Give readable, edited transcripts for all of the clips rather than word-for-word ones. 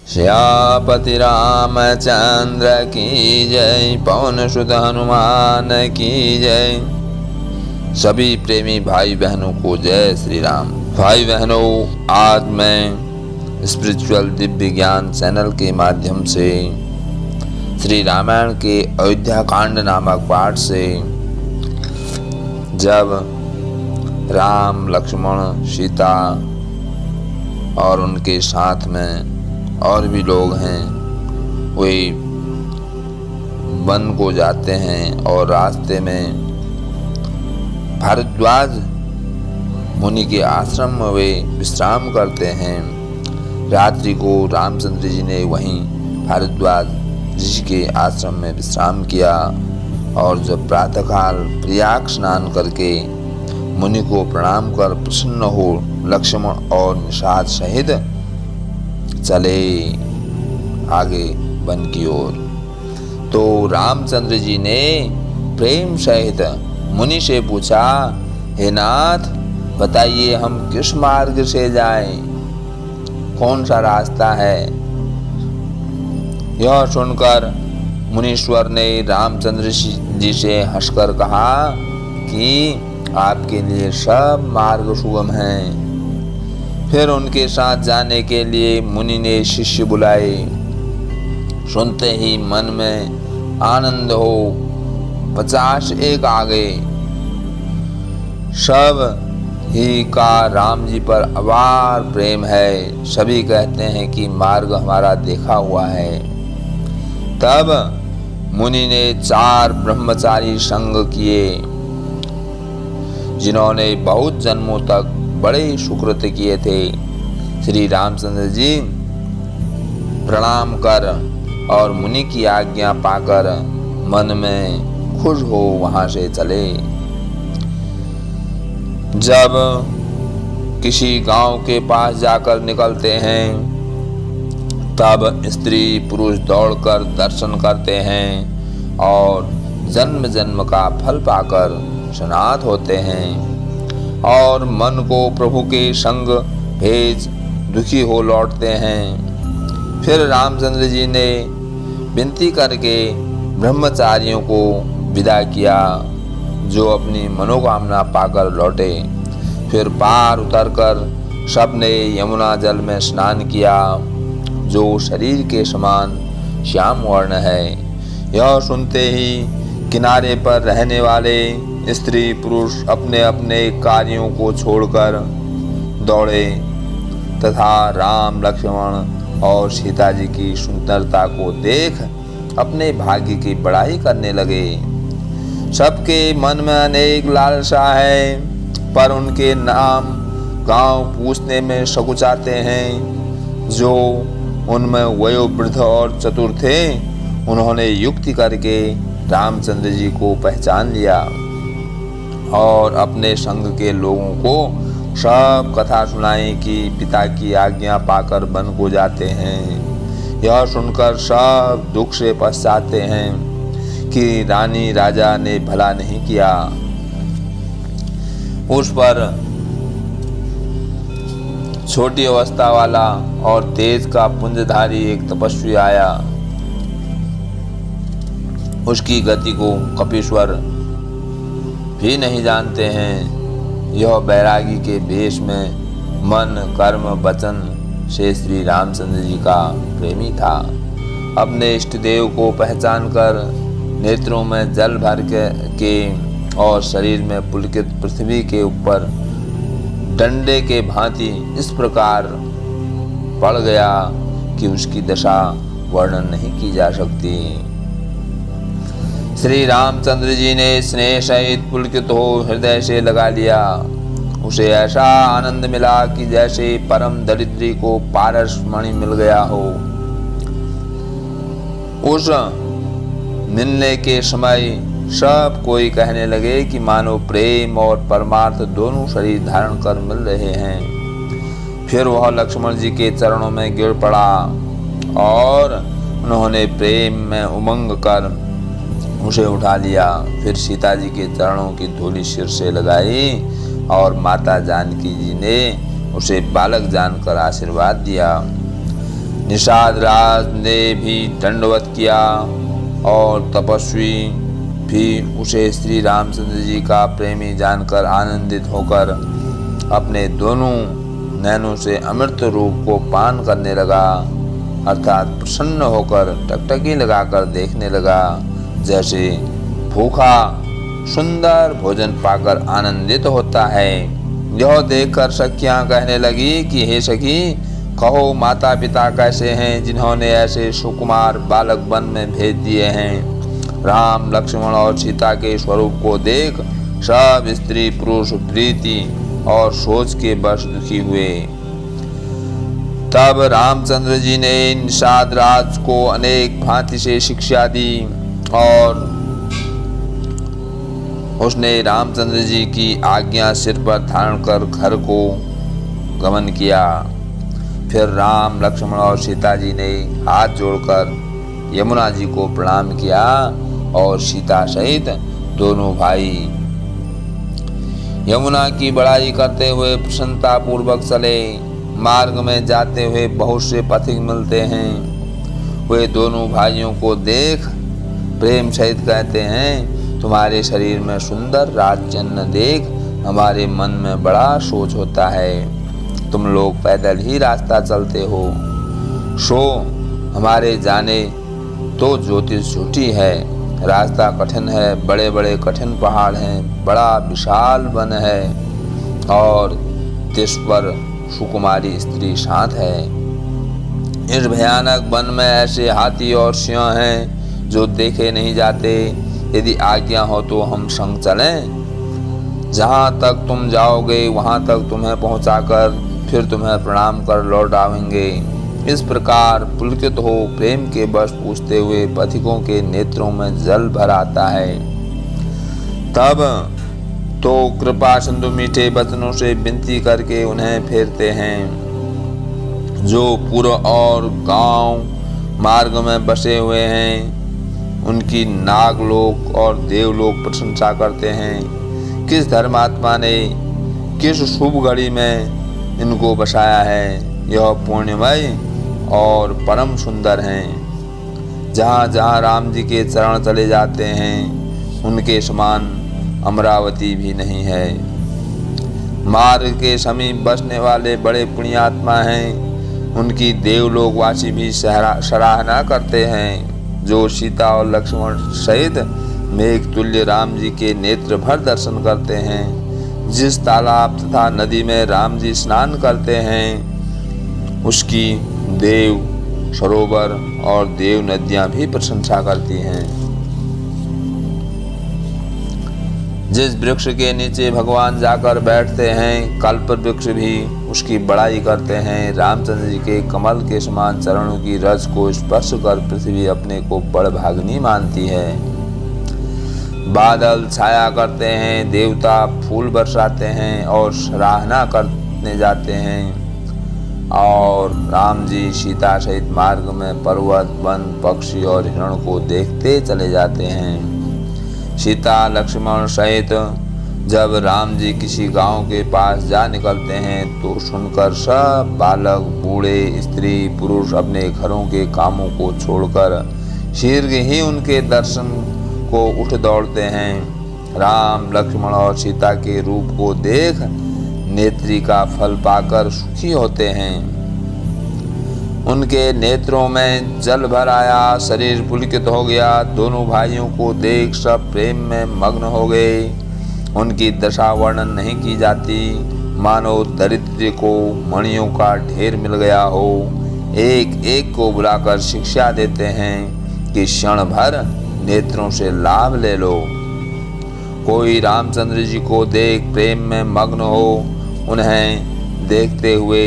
श्यापति रामचंद्र की जय, पवन सुत हनुमान की जय। सभी प्रेमी भाई बहनों को जय श्री राम। भाई बहनों, आज मैं स्पिरिचुअल दिव्य ज्ञान चैनल के माध्यम से श्री रामायण के अयोध्या कांड नामक पाठ से जब राम, लक्ष्मण, सीता और उनके साथ में और भी लोग हैं, वे वन को जाते हैं और रास्ते में भारद्वाज मुनि के आश्रम में वे विश्राम करते हैं। रात्रि को रामचंद्र जी ने वहीं भारद्वाज ऋषि के आश्रम में विश्राम किया और जब प्रातःकाल प्रयाग स्नान करके मुनि को प्रणाम कर प्रसन्न हो लक्ष्मण और निषाद सहित चले आगे वन की ओर, तो रामचंद्र जी ने प्रेम सहित मुनि से पूछा, हे नाथ, बताइए हम किस मार्ग से जाएं, कौन सा रास्ता है। यह सुनकर मुनीश्वर ने रामचंद्र जी से हंसकर कहा कि आपके लिए सब मार्ग सुगम हैं। फिर उनके साथ जाने के लिए मुनि ने शिष्य बुलाए। सुनते ही मन में आनंद हो 50 एक आ गए। सब ही का राम जी पर अपार प्रेम है। सभी कहते हैं कि मार्ग हमारा देखा हुआ है। तब मुनि ने 4 ब्रह्मचारी संग किए, जिन्होंने बहुत जन्मों तक बड़े सुकृत किए थे। श्री रामचंद्र जी प्रणाम कर और मुनि की आज्ञा पाकर मन में खुश हो वहां से चले। जब किसी गांव के पास जाकर निकलते हैं, तब स्त्री पुरुष दौड़कर दर्शन करते हैं और जन्म जन्म का फल पाकर सनाथ होते हैं और मन को प्रभु के संग भेज दुखी हो लौटते हैं। फिर रामचंद्र जी ने विनती करके ब्रह्मचारियों को विदा किया, जो अपनी मनोकामना पाकर लौटे। फिर पार उतरकर सबने यमुना जल में स्नान किया, जो शरीर के समान श्याम वर्ण है। यह सुनते ही किनारे पर रहने वाले स्त्री पुरुष अपने अपने कार्यों को छोड़कर दौड़े तथा राम, लक्ष्मण और सीता जी की सुंदरता को देख अपने भाग्य की बड़ाई करने लगे। सबके मन में अनेक लालसा है, पर उनके नाम गांव पूछने में सकुचाते हैं। जो उनमें वयोवृद्ध और चतुर थे, उन्होंने युक्ति करके रामचंद्र जी को पहचान लिया और अपने संग के लोगों को सब कथा सुनाई कि पिता की आज्ञा पाकर वन को जाते हैं। यह सुनकर सब दुख से पछताते हैं कि रानी राजा ने भला नहीं किया। उस पर छोटी अवस्था वाला और तेज का पुंजधारी एक तपस्वी आया। उसकी गति को कपीश्वर भी नहीं जानते हैं। यह बैरागी के वेश में मन, कर्म, वचन से श्री रामचंद्र जी का प्रेमी था। अपने इष्ट देव को पहचान कर नेत्रों में जल भर के और शरीर में पुलकित पृथ्वी के ऊपर डंडे के भांति इस प्रकार पड़ गया कि उसकी दशा वर्णन नहीं की जा सकती। श्री रामचंद्र जी ने स्नेह सहित पुलकित हो हृदय से लगा लिया। उसे ऐसा आनंद मिला कि जैसे परम दरिद्री को पारस मणि मिल गया हो। उस मिलने के समय सब कोई कहने लगे कि मानो प्रेम और परमार्थ दोनों शरीर धारण कर मिल रहे हैं। फिर वह लक्ष्मण जी के चरणों में गिर पड़ा और उन्होंने प्रेम में उमंग कर उसे उठा लिया। फिर सीता जी के चरणों की धूलि सिर से लगाई और माता जानकी जी ने उसे बालक जानकर आशीर्वाद दिया। निषाद राज ने भी दंडवत किया और तपस्वी भी उसे श्री रामचंद्र जी का प्रेमी जानकर आनंदित होकर अपने दोनों नैनों से अमृत रूप को पान करने लगा, अर्थात प्रसन्न होकर टकटकी लगाकर देखने लगा, जैसे भूखा सुंदर भोजन पाकर आनंदित होता है। यह देखकर सखियां कहने लगी कि हे सखी, कहो माता पिता कैसे हैं जिन्होंने ऐसे सुकुमार बालक वन में भेज दिए हैं। राम लक्ष्मण और सीता के स्वरूप को देख सब स्त्री पुरुष प्रीति और सोच के बस दुखी हुए। तब रामचंद्र जी ने निषाद राज को अनेक भांति से शिक्षा दी और उसने रामचंद्र जी की आज्ञा सिर पर धारण कर घर को गमन किया। फिर राम लक्ष्मण और सीता जी ने हाथ जोड़कर यमुना जी को प्रणाम किया और सीता सहित दोनों भाई यमुना की बड़ाई करते हुए प्रसन्नता पूर्वक चले। मार्ग में जाते हुए बहुत से पथिक मिलते हैं। वे दोनों भाइयों को देख प्रेम सहित कहते हैं, तुम्हारे शरीर में सुंदर राजजन्य देख हमारे मन में बड़ा सोच होता है। तुम लोग पैदल ही रास्ता चलते हो, सो हमारे जाने तो ज्योतिष झूठी है। रास्ता कठिन है, बड़े बड़े कठिन पहाड़ हैं, बड़ा विशाल वन है और तिस पर सुकुमारी स्त्री शांत है। इस भयानक वन में ऐसे हाथी और सिंह हैं जो देखे नहीं जाते। यदि आज्ञा हो तो हम संग चलें। जहाँ तक तुम जाओगे वहाँ तक तुम्हें पहुँचाकर फिर तुम्हें प्रणाम कर लौट आवेंगे। इस प्रकार पुलकित हो प्रेम के बस पूछते हुए पथिकों के नेत्रों में जल भर आता है। तब तो कृपा सिंधु मीठे वचनों से विनती करके उन्हें फेरते हैं। जो पूर्व और गांव मार्ग में बसे हुए हैं उनकी नागलोक और देवलोक प्रशंसा करते हैं। किस धर्मात्मा ने किस शुभ घड़ी में इनको बसाया है। यह पुण्यमय और परम सुंदर हैं। जहाँ जहाँ राम जी के चरण चले जाते हैं उनके समान अमरावती भी नहीं है। मार्ग के समीप बसने वाले बड़े पुण्यात्मा हैं। उनकी देवलोकवासी भी सराहना करते हैं। जो सीता और लक्ष्मण सहित मेघ तुल्य राम जी के नेत्र भर दर्शन करते हैं। जिस तालाब तथा नदी में राम जी स्नान करते हैं उसकी देव सरोवर और देव नदियां भी प्रशंसा करती हैं। जिस वृक्ष के नीचे भगवान जाकर बैठते हैं कल्प वृक्ष भी उसकी बड़ाई करते हैं। रामचंद्र जी के कमल के समान चरणों की रज को स्पर्श कर पृथ्वी अपने को बड़भागिनी मानती है। बादल छाया करते हैं, देवता फूल बरसाते हैं और सराहना करने जाते हैं। और राम जी सीता सहित मार्ग में पर्वत वन पक्षी और हिरण को देखते चले जाते हैं। सीता लक्ष्मण सहित जब राम जी किसी गांव के पास जा निकलते हैं तो सुनकर सब बालक बूढ़े स्त्री पुरुष अपने घरों के कामों को छोड़कर शीघ्र ही उनके दर्शन को उठ दौड़ते हैं। राम लक्ष्मण और सीता के रूप को देख नेत्री का फल पाकर सुखी होते हैं। उनके नेत्रों में जल भर आया, शरीर पुलकित हो गया। दोनों भाइयों को देख सब प्रेम में मग्न हो गए। उनकी दशा वर्णन नहीं की जाती, मानो दरिद्र को मणियों का ढेर मिल गया हो। एक एक को बुलाकर शिक्षा देते हैं कि क्षण भर नेत्रों से लाभ ले लो। कोई रामचंद्र जी को देख प्रेम में मग्न हो उन्हें देखते हुए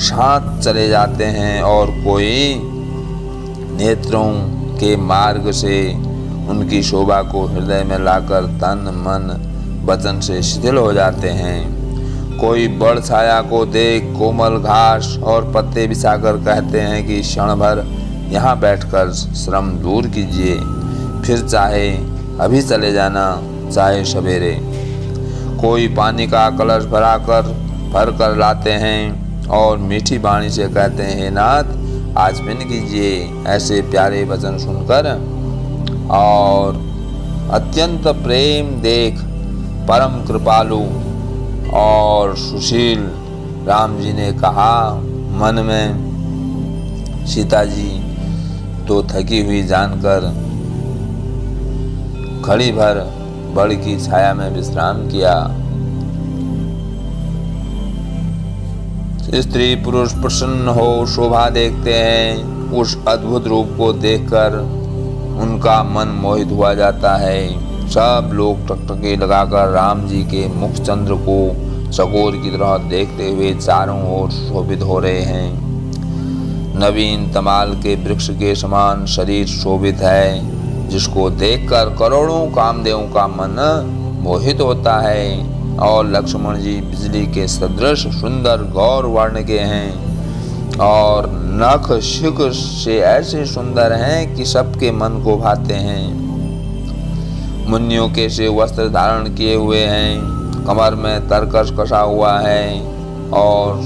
शांत चले जाते हैं और कोई नेत्रों के मार्ग से उनकी शोभा को हृदय में लाकर तन मन वचन से शिथिल हो जाते हैं। कोई बड़ छाया को देख कोमल घास और पत्ते बिछाकर कहते हैं कि क्षण भर यहाँ बैठकर श्रम दूर कीजिए, फिर चाहे अभी चले जाना चाहे सवेरे। कोई पानी का कलश भर कर लाते हैं और मीठी वाणी से कहते हैं, नाथ आचमन कीजिए। ऐसे प्यारे वचन सुनकर और अत्यंत प्रेम देख परम कृपालु और सुशील राम जी ने कहा मन में, सीता जी तो थकी हुई जानकर घड़ी भर बड़ की छाया में विश्राम किया। स्त्री पुरुष प्रसन्न हो शोभा देखते हैं। उस अद्भुत रूप को देखकर उनका मन मोहित हुआ जाता है। सब लोग टकटकी लगाकर राम जी के मुख चंद्र को चकोर की तरह देखते हुए चारों ओर शोभित हो रहे हैं। नवीन तमाल के वृक्ष के समान शरीर शोभित है, जिसको देखकर करोड़ों कामदेवों का मन मोहित होता है। और लक्ष्मण जी बिजली के सदृश सुंदर गौर वर्ण के हैं और नख शिख से ऐसे सुंदर हैं कि सबके मन को भाते हैं। मुनियों के से वस्त्र धारण किए हुए हैं, कमर में तरकस कसा हुआ है और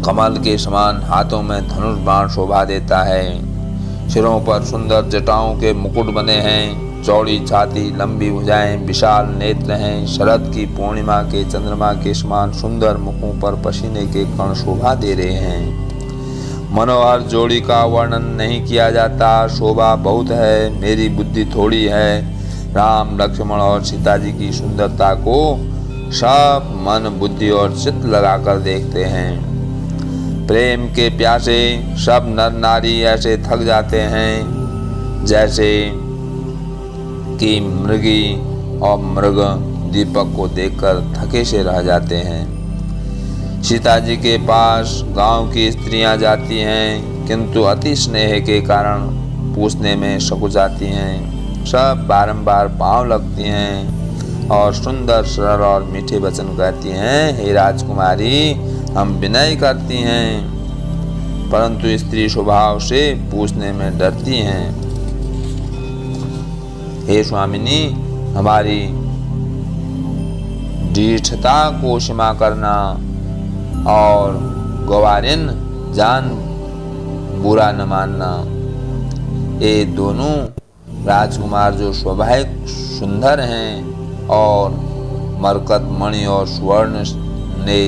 कमल के समान हाथों में धनुष बाण शोभा देता है। सिरों पर सुंदर जटाओं के मुकुट बने हैं। चौड़ी छाती, लंबी भुजाएं, विशाल नेत्र हैं। शरद की पूर्णिमा के चंद्रमा के समान सुंदर मुखों पर पसीने के कण शोभा दे रहे हैं। मनोहर जोड़ी का वर्णन नहीं किया जाता। शोभा बहुत है, मेरी बुद्धि थोड़ी है। राम लक्ष्मण और सीता जी की सुंदरता को सब मन बुद्धि और चित्त लगाकर देखते हैं। प्रेम के प्यासे सब नर नारी ऐसे थक जाते हैं जैसे कि मृगी और मृग दीपक को देखकर थके से रह जाते हैं। सीता जी के पास गांव की स्त्रियां जाती हैं, किंतु अति स्नेह के कारण पूछने में सकुचाती हैं। सब बारंबार पांव लगती हैं और सुंदर सरल और मीठे वचन कहती हैं, हे राजकुमारी हम विनय करती हैं, परंतु स्त्री स्वभाव से पूछने में डरती हैं। हे स्वामिनी, हमारी ढीठता को क्षमा करना और गवारिन जान बुरा न मानना। ये दोनों राजकुमार जो स्वाभाविक सुंदर हैं और मरकत मणि और स्वर्ण ने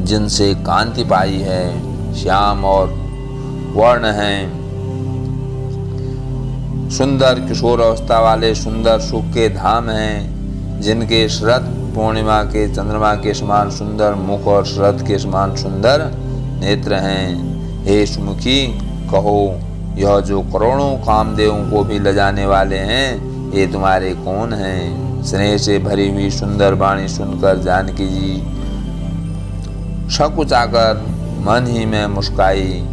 जिनसे कांति पाई है, श्याम और वर्ण हैं। सुंदर किशोर अवस्था वाले सुंदर सुख के धाम हैं, जिनके शरद पूर्णिमा के चंद्रमा के समान सुंदर मुख और शरद के समान सुंदर नेत्र हैं। हे सुमुखी, कहो यह जो करोड़ों कामदेवों को भी लजाने वाले हैं, ये तुम्हारे कौन हैं? स्नेह से भरी हुई सुंदर वाणी सुनकर जानकी जी सकुचाकर मन ही में मुस्काई।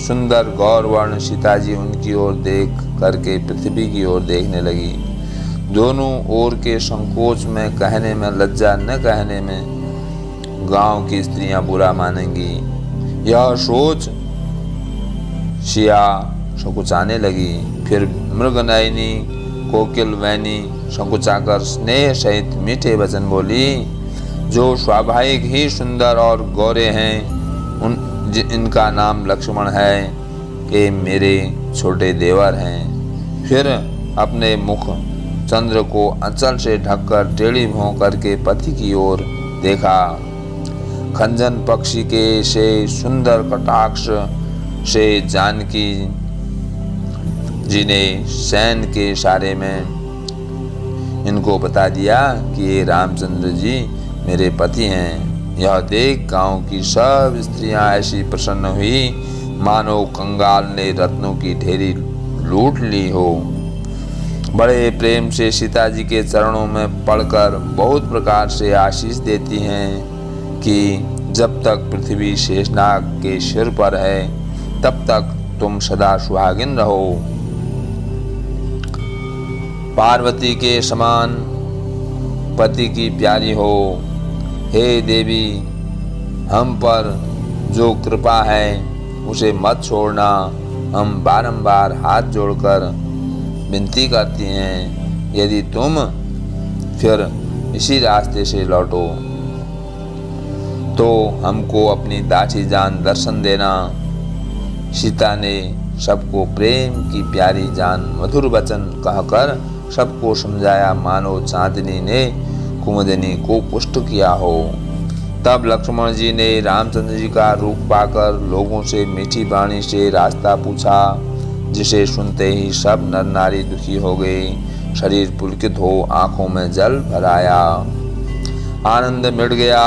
सुंदर गौर वर्ण सीता जी उनकी ओर देख करके पृथ्वी की ओर देखने लगी। दोनों ओर के संकोच में, कहने में लज्जा, न कहने में गांव की स्त्रियां बुरा मानेंगी, यह सोच सिया सकुचाने लगी। फिर मृगनयनी कोकिल वैनी संकुचाकर स्नेह सहित मीठे वचन बोली, जो स्वाभाविक ही सुंदर और गौरे हैं, इनका नाम लक्ष्मण है, ये मेरे छोटे देवर हैं। फिर अपने मुख चंद्र को अंचल से ढककर टेढ़ी भौं करके पति की ओर देखा। खंजन पक्षी के से सुंदर कटाक्ष से जानकी जी ने सैन के इशारे में इनको बता दिया कि ये रामचंद्र जी मेरे पति हैं। यह देख गांव की सब स्त्रियां ऐसी प्रसन्न हुई मानो कंगाल ने रत्नों की ढेरी लूट ली हो। बड़े प्रेम से सीता जी के चरणों में पड़कर बहुत प्रकार से आशीष देती हैं कि जब तक पृथ्वी शेषनाग के सिर पर है तब तक तुम सदा सुहागिन रहो। पार्वती के समान पति की प्यारी हो। हे देवी, हम पर जो कृपा है उसे मत छोड़ना। हम बारंबार हाथ जोड़कर विनती करती हैं, यदि तुम फिर इसी रास्ते से लौटो तो हमको अपनी दासी जान दर्शन देना। सीता ने सबको प्रेम की प्यारी जान मधुर वचन कहकर सबको समझाया, मानो चांदनी ने कुमुदिनी को पुष्ट किया हो। तब लक्ष्मण जी ने रामचंद्र जी का रूप पाकर लोगों से मीठी वाणी से रास्ता पूछा, जिसे सुनते ही सब नर नारी दुखी हो गए। शरीर पुलकित हो आंखों में जल भर आया, आनंद मिट गया,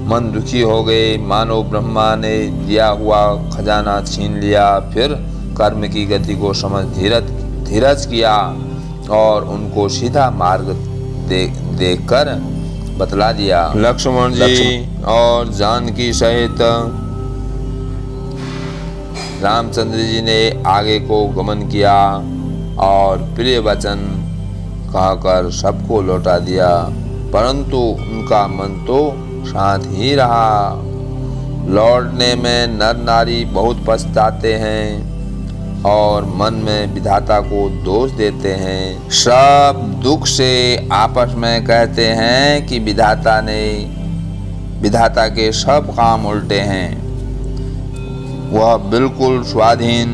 मन दुखी हो गए, मानो ब्रह्मा ने दिया हुआ खजाना छीन लिया। फिर कर्म की गति को समझ धीरज किया और उनको सीधा मार्ग देखकर बतला दिया। लक्ष्मण जी और जानकी सहित रामचंद्र जी ने आगे को गमन किया और प्रिय वचन कहकर सबको लौटा दिया, परंतु उनका मन तो शांत ही रहा। लौटने में नर नारी बहुत पछताते हैं और मन में विधाता को दोष देते हैं। सब दुख से आपस में कहते हैं कि विधाता के सब काम उल्टे हैं। वह बिल्कुल स्वाधीन,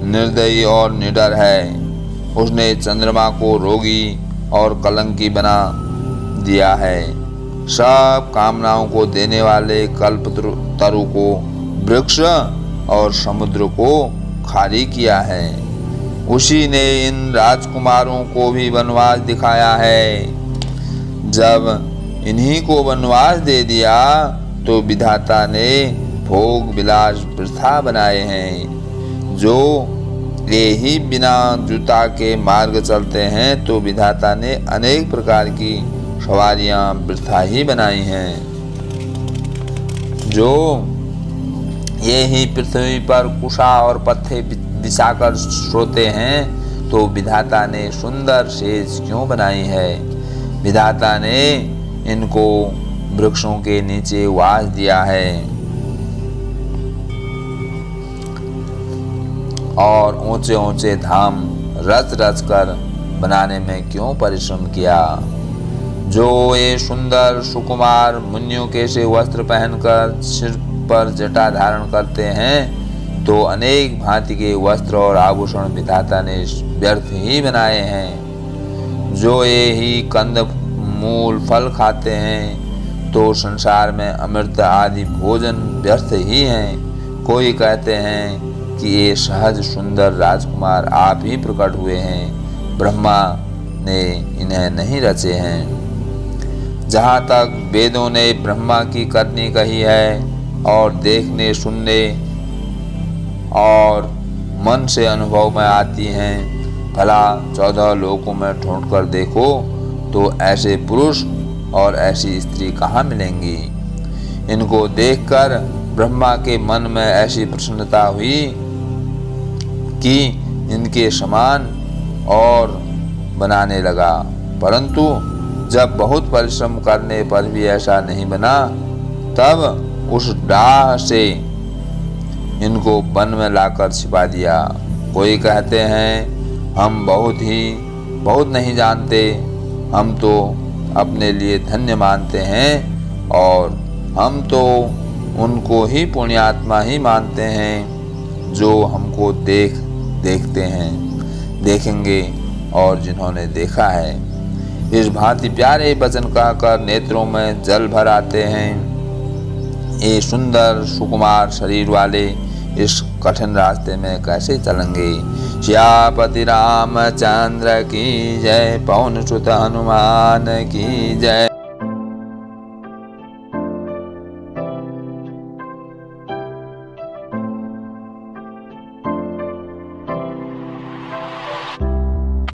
निर्दयी और निडर है। उसने चंद्रमा को रोगी और कलंकी बना दिया है। सब कामनाओं को देने वाले कल्पतरु को वृक्ष और समुद्र को खाली किया है। उसी ने इन राजकुमारों को भी वनवास दिखाया है। जब इन्हीं को वनवास दे दिया तो विधाता ने भोग विलास वृथा बनाए हैं। जो ये ही बिना जूता के मार्ग चलते हैं तो विधाता ने अनेक प्रकार की सवारियां वृथा ही बनाई हैं। जो ये ही पृथ्वी पर कुशा और पत्थे बिछाकर सोते हैं तो विधाता ने सुंदर सेज क्यों बनाई है। विधाता ने इनको वृक्षों के नीचे वास दिया है और ऊंचे ऊंचे धाम रच रच कर बनाने में क्यों परिश्रम किया। जो ये सुंदर सुकुमार मुनियों के से वस्त्र पहनकर सिर पर जटा धारण करते हैं तो अनेक भांति के वस्त्र और आभूषण विधाता ने व्यर्थ ही बनाए हैं। जो ये ही कंद मूल फल खाते हैं तो संसार में अमृत आदि भोजन व्यर्थ ही हैं। कोई कहते हैं कि ये सहज सुंदर राजकुमार आप ही प्रकट हुए हैं, ब्रह्मा ने इन्हें नहीं रचे हैं। जहाँ तक वेदों ने ब्रह्मा की करनी कही है और देखने सुनने और मन से अनुभव में आती हैं, भला 14 लोकों में ढूंढ कर देखो तो ऐसे पुरुष और ऐसी स्त्री कहाँ मिलेंगी। इनको देखकर ब्रह्मा के मन में ऐसी प्रसन्नता हुई कि इनके समान और बनाने लगा, परंतु जब बहुत परिश्रम करने पर भी ऐसा नहीं बना तब उस डाह से इनको वन में लाकर छिपा दिया। कोई कहते हैं हम बहुत नहीं जानते, हम तो अपने लिए धन्य मानते हैं और हम तो उनको ही पुण्यात्मा ही मानते हैं जो हमको देखते हैं, देखेंगे और जिन्होंने देखा है। इस भांति प्यारे वचन कहकर नेत्रों में जल भर आते हैं। ये सुंदर सुकुमार शरीर वाले इस कठिन रास्ते में कैसे चलेंगे। श्यापति रामचंद्र की जय, पवन सुत हनुमान की जय।